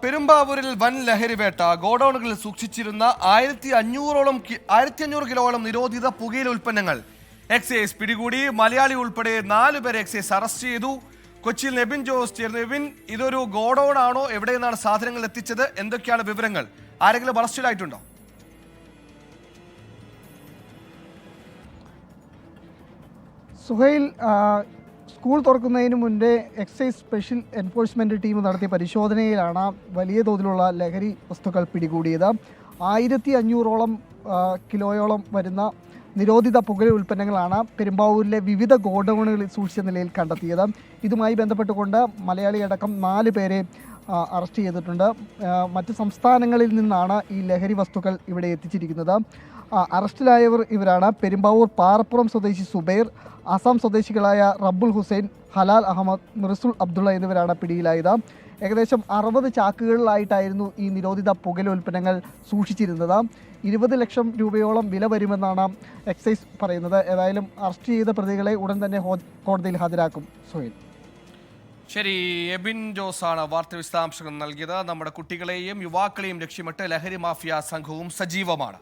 പെരുമ്പാവൂരിൽ വൻ ലഹരിവേട്ട. ഗോഡൌണുകളിൽ സൂക്ഷിച്ചിരുന്ന 1500 കിലോളം നിരോധിത പുകയില ഉൽപ്പന്നങ്ങൾ എക്സൈസ് പിടികൂടി. മലയാളി ഉൾപ്പെടെ 4 പേരെ എക്സൈസ് അറസ്റ്റ് ചെയ്തു. കൊച്ചിയിൽ നെബിൻ ജോസ് ചേർന്നു. നെബിൻ, ഇതൊരു ഗോഡൌൺ ആണോ? എവിടെ നിന്നാണ് സാധനങ്ങൾ എത്തിച്ചത്? എന്തൊക്കെയാണ് വിവരങ്ങൾ? ആരെങ്കിലും അറസ്റ്റിലായിട്ടുണ്ടോ? സുഹൈൽ, സ്കൂൾ തുറക്കുന്നതിന് മുൻപേ എക്സൈസ് സ്പെഷ്യൽ എൻഫോഴ്സ്മെൻറ്റ് ടീം നടത്തിയ പരിശോധനയിലാണ് വലിയ തോതിലുള്ള ലഹരി വസ്തുക്കൾ പിടികൂടിയത്. 1500ഓളം കിലോയോളം വരുന്ന നിരോധിത പുകയില ഉൽപ്പന്നങ്ങളാണ് പെരുമ്പാവൂരിലെ വിവിധ ഗോഡൌണുകളിൽ സൂക്ഷിച്ച നിലയിൽ കണ്ടെത്തിയത്. ഇതുമായി ബന്ധപ്പെട്ടുകൊണ്ട് മലയാളി അടക്കം 4 പേരെ അറസ്റ്റ് ചെയ്തിട്ടുണ്ട്. മറ്റ് സംസ്ഥാനങ്ങളിൽ നിന്നാണ് ഈ ലഹരി വസ്തുക്കൾ ഇവിടെ എത്തിച്ചിരിക്കുന്നത്. അറസ്റ്റിലായവർ ഇവരാണ്: പെരുമ്പാവൂർ പാറപ്പുറം സ്വദേശി സുബൈർ, ആസാം സ്വദേശികളായ റബ്ബുൽ ഹുസൈൻ, ഹലാൽ അഹമ്മദ്, മിർസുൽ അബ്ദുള്ള എന്നിവരാണ് പിടിയിലായത്. ഏകദേശം 60 ചാക്കുകളിലായിട്ടായിരുന്നു ഈ നിരോധിത പുകയില ഉൽപ്പന്നങ്ങൾ സൂക്ഷിച്ചിരുന്നത്. 20 ലക്ഷം രൂപയോളം വില വരുമെന്നാണ് എക്സൈസ് പറയുന്നത്. ഏതായാലും അറസ്റ്റ് ചെയ്ത പ്രതികളെ ഉടൻ തന്നെ കോടതിയിൽ ഹാജരാക്കും. സുഹൈൽ, ശരി. എബിൻ ജോസ് ആണ് വാർത്താ വിശദാംശങ്ങൾ നൽകിയത്. നമ്മുടെ കുട്ടികളെയും യുവാക്കളെയും ലക്ഷ്യമിട്ട് ലഹരി മാഫിയ സംഘവും സജീവമാണ്.